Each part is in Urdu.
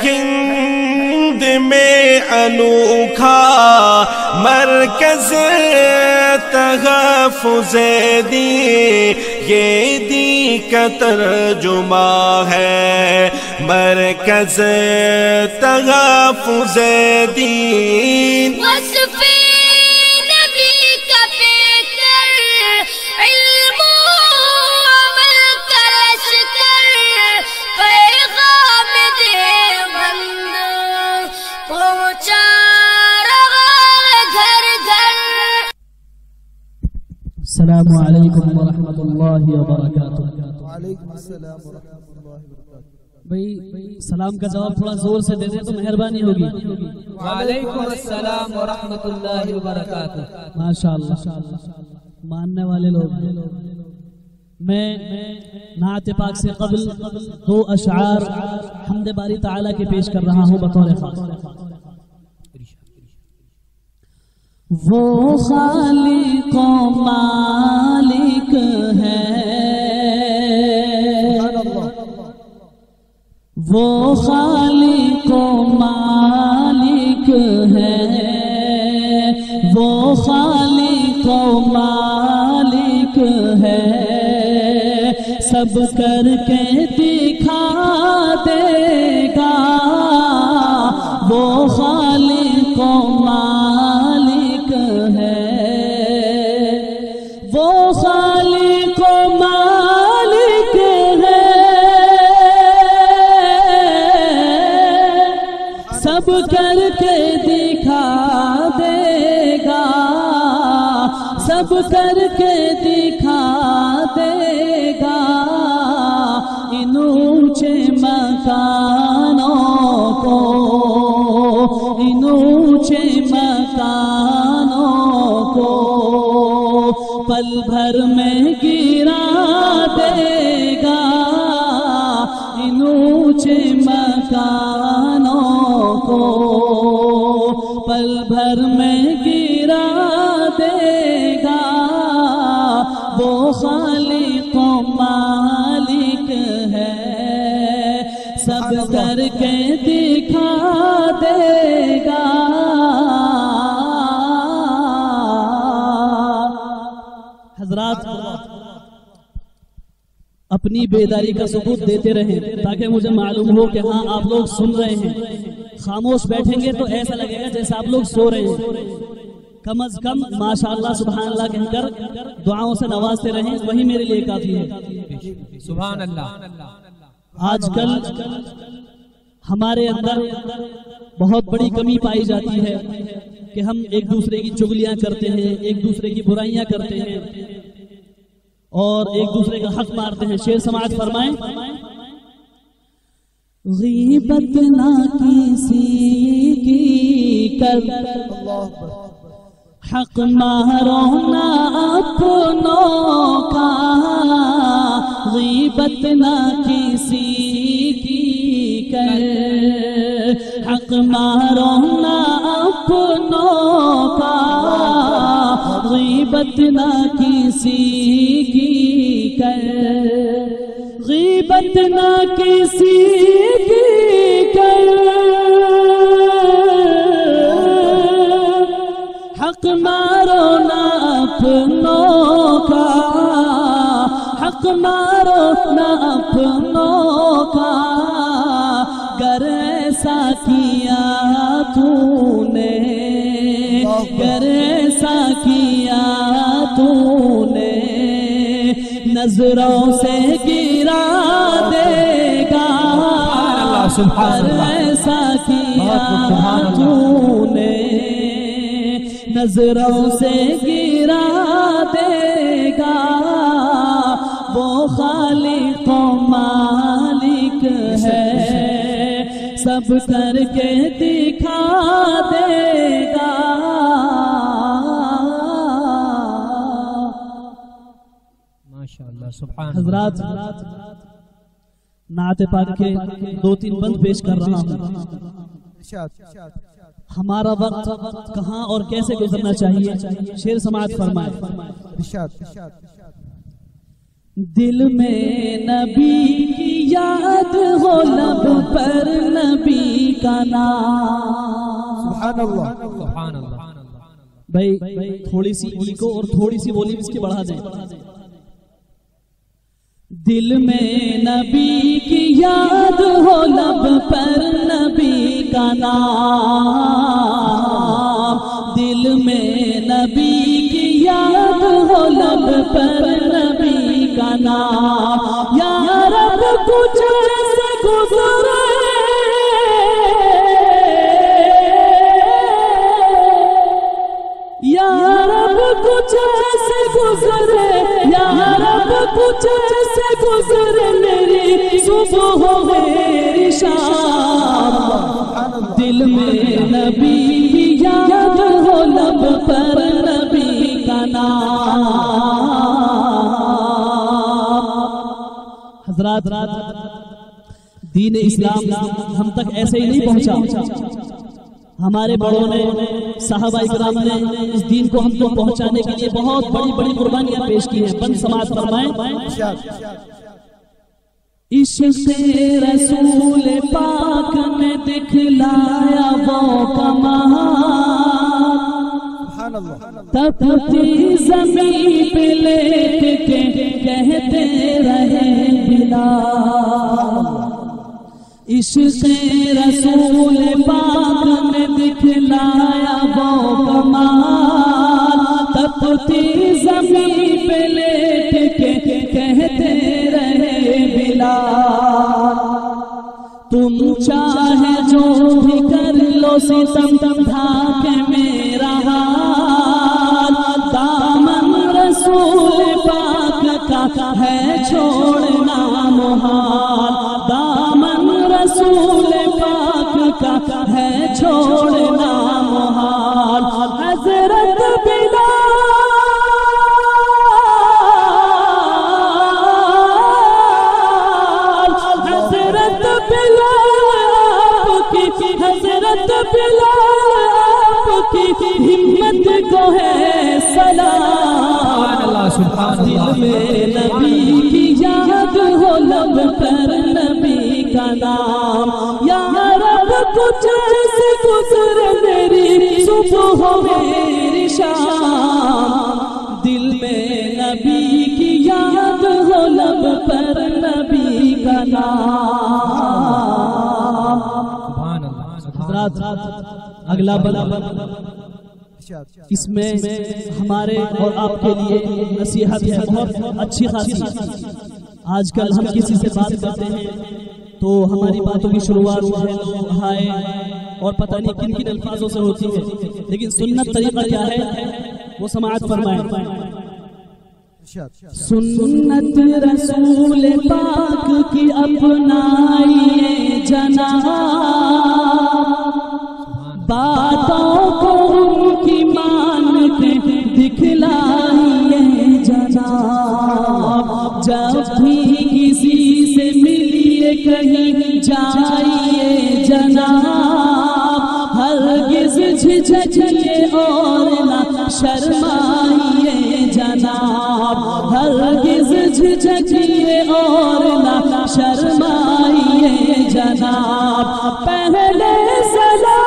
ہند میں انوکھا مرکز تحفظ دین، یہ دین کا ترجمہ ہے مرکز تحفظ دین۔ وصف نبی کا پیکر، علم و عمل کا لشکر، پیغام دیوبند پہنچا رہا گھر گھر۔ السلام علیکم ورحمۃ اللہ وبرکاتہ۔ وعلیکم السلام ورحمۃ اللہ وبرکاتہ۔ بھئی سلام کا جواب تھوڑا زور سے دے دیں تو مہربانی ہوگی۔ وعلیکم السلام ورحمۃ اللہ وبرکاتہ۔ ماشاءاللہ ماننے والے لوگ ہیں۔ میں نعت پاک سے قبل 2 اشعار حمد باری تعالیٰ کے پیش کر رہا ہوں بطور خاص۔ وہ خالق و مالک ہے، وہ خالق و مالک ہے، وہ خالق و مالک ہے، سب کر کے دکھا دے گا، وہ خالق و مالک ہے، وہ خالق و مالک ہے، سب کر کے دکھا دے گا، سب کر کے دکھا دے گا، ان اونچے مکانوں کو، ان اونچے مکانوں کو پل بھر میں گرا دے گا، ان اونچے مکانوں کو پل بھر میں گرا دے گا، وہ خالق و مالک ہے، سب کر کے دکھا دے گا۔ حضرات اپنی بیداری کا ثبوت دیتے رہیں تاکہ مجھے معلوم ہو کہ ہاں آپ لوگ سن رہے ہیں۔ خاموش بیٹھیں گے تو ایسا لگے گا جیسے آپ لوگ سو رہے ہیں۔ کم از کم ماشاءاللہ سبحان اللہ کہہ کر دعاؤں سے نوازتے رہیں، وہی میرے لیے کافی ہے۔ سبحان اللہ۔ آج کل ہمارے اندر بہت بڑی کمی پائی جاتی ہے کہ ہم ایک دوسرے کی چغلیاں کرتے ہیں، ایک دوسرے کی برائیاں کرتے ہیں اور ایک دوسرے کا حق مارتے ہیں۔ شعر سماعت فرمائیں۔ غیبت نہ کسی کی کر، حق مارو نہ اپنوں کا، غیبت نہ کسی کی کر، حق مارو نہ اپنوں کا، غیبت نہ کسی کی کر، غیبت نہ کسی کی کر، حق مارو نہ اپنوں کا، حق مارو نہ اپنوں کا، گر ایسا کیا تو نے، گر ایسا کیا تو نے، نظروں سے گرا دے گا، گر ایسا کیا تو نے، نظروں سے گرا دے گا، وہ خالق و مالک ہے، سب کر کے دکھا دے گا۔ ماشاءاللہ سبحان اللہ۔ حضرات نعت پاک کے 2-3 بند پیش کر رہا ہوں۔ ہمارا وقت کہاں اور کیسے گزرنا چاہیے، شعر سماعت فرمائے۔ دل میں نبی کی یاد ہو، لب پر نبی کا نام. سبحان اللہ. سبحان اللہ. بھائی تھوڑی سی ایگو اور تھوڑی سی والیوم اس کی بڑھا دیں. دل میں نبی کی یاد ہو لب پر نبی کا نام. دل میں نبی کی یاد ہو لب پر نبی کا نام. یا رب کچھ ایسے گزرے یا رب کچھ ایسے گزرے یا رب کچھ ایسے گزرے میری صبح ہو میری شام. دل میں نبی کی یاد ہو لب پر نبی کا نام. حضرات دین اسلام ہم تک ایسے ہی نہیں پہنچا. ہمارے بڑوں نے صحابہ کرام نے اس دین کو ہم کو پہنچانے کے لیے بہت بڑی بڑی قربانیاں پیش کی ہیں. بند سماعت فرمائیں. عشق رسول پاک نے دکھلایا وہ کمال. تپتی زمین پہ لیٹ کے کہتے رہے بلال. عشق رسول پاک نے دکھلایا وہ کمال. تپتی زمین پہ لیٹ کے کہتے رہے بلال. تم چاہے جو بھی کر لو ستم ڈھاکے میرا حال. دامن رسول پاک کا ہے چھوڑنا محال. دامن رسول پاک کا ہے چھوڑنا محال. حضرت بلال حضرت بلال حضرت بلال کی ہمت کو ہے سلام. دل میں نبی کی یاد ہو لب پر نبی کا نام. یا رب کچھ ایسے گزرے میری صبح ہو میری شام. دل میں نبی کی یاد ہو لب پر نبی کا نام. حضرات اگلا بلا اس میں ہمارے اور آپ کے لیے نصیحت ہے بہت اچھی خاصی. آج کل ہم کسی سے بات کرتے ہیں تو ہماری باتوں کی شروعات جو ہے ہائے اور پتہ نہیں کن کن الفاظوں سے ہوتی ہے. لیکن سنت طریقہ کیا ہے وہ سماعت فرمائیں. سنت رسول پاک کی اپنائیے جناب. باتوں کو ان کی مان کے دکھلائیے جناب. جب بھی کسی سے ملیے کہیں جائیے جناب. ہرگز جھجھکیے اور نہ شرمائیے جناب. ہرگز جھجھکیے اور نہ شرمائیے جناب. پہلے سلام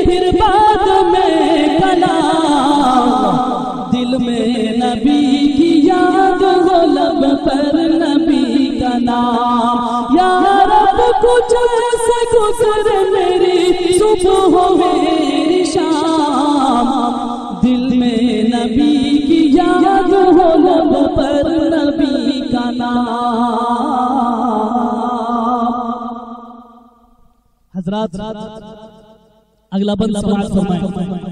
پھر بعد میں کلام. دل میں نبی کی یاد ہو لب پر نبی کا نام. یا رب کچھ ایسے گزرے میری صبح ہو میری شام. دل میں نبی کی یاد ہو لب پر نبی کا نام. حضرات اگلا بند سماعت فرمائیں.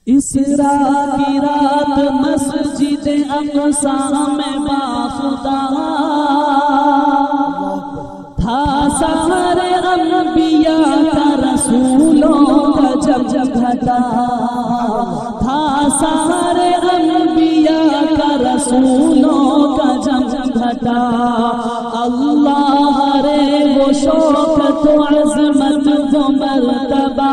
اسراء کی رات مسجد اقصی میں باخدا تھا. سارے انبیاء کا رسولوں کا جب گھٹا تھا. سارے انبیاء کا رسولوں کا جب گھٹا. اللہ رے وہ شوکت و عظمت و مرتبہ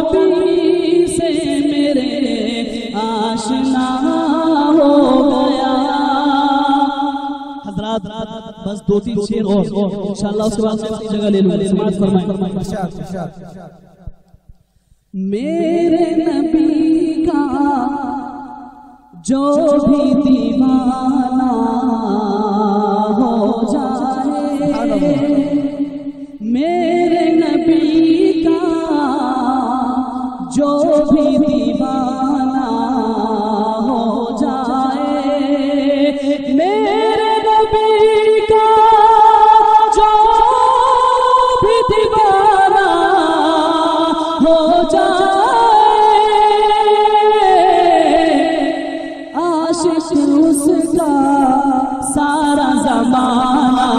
نبی سے میرے آشنا ہو گیا. حضرات بس 2-3 شعر اور انشاءاللہ اس کے بعد میں جگہ لے لوں. سماعت فرمائیں. میرے نبی کا جو بھی دیوانہ ہو جائے, میرے نبی کا جو بھی دیوانہ ہو جائے, میرے نبی کا جو بھی دیوانہ ہو جائے, عاشق اس کا سارا زمانہ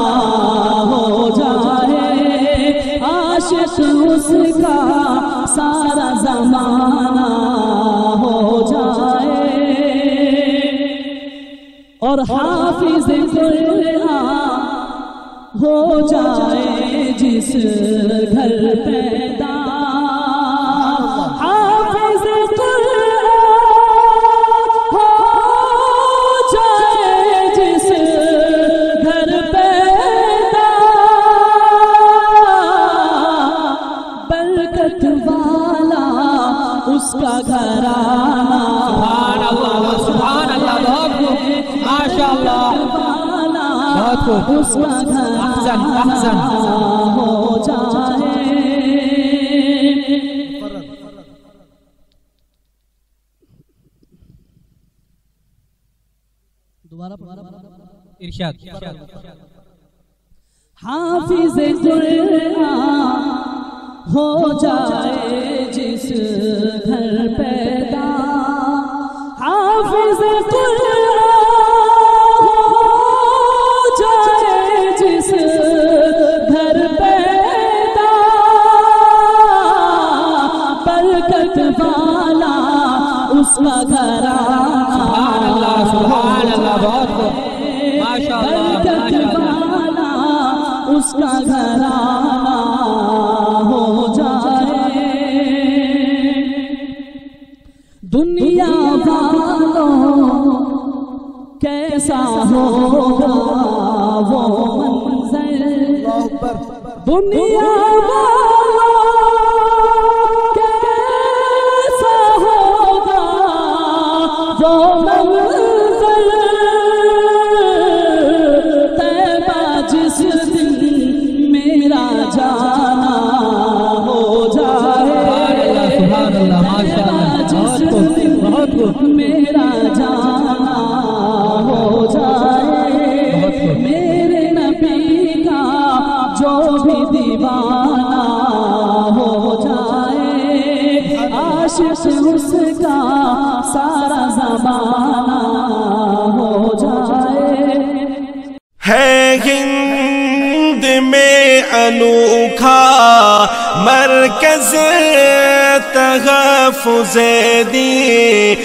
ہو جائے, عاشق اس کا سارا زمانہ ہو جائے, اور حافظ قرآن ہو جائے جس گھر پیدا, حافظ قرآن ہو جائے جس گھر پیدا, برکت والا اس کا گھرانہ. سبحان اللہ سبحان اللہ, بہت خوب ماشاءاللہ, بہت خوب, اس کا احسن احسن. ہو جائے. ارشاد. حافظ قرآن ہو جائے جس گھر پیدا, حافظ قرآن ہو جائے جس گھر پیدا, برکت والا اس کا گھرانہ. سبحان اللہ سبحان اللہ, بہت خوب ماشاءاللہ ماشاءاللہ. اس کا گھرانہ ہو جائے. دنیا والوں کیسا ہوگا وہ منظر, دنیا والوں کیسا ہوگا وہ منظر, طیبہ جس دن میرا جانا ہو جائے, سبحان اللہ ماشاءاللہ, جس بہت دن خوب بہت خوب. میرا جانا ہو جائے, میرے نبی کا جو بھی دیوانہ ہو جائے, عاشق اس کا سارا زمانہ ہو جائے. ہے ہند میں انوکھا مرکز تحفظ دین,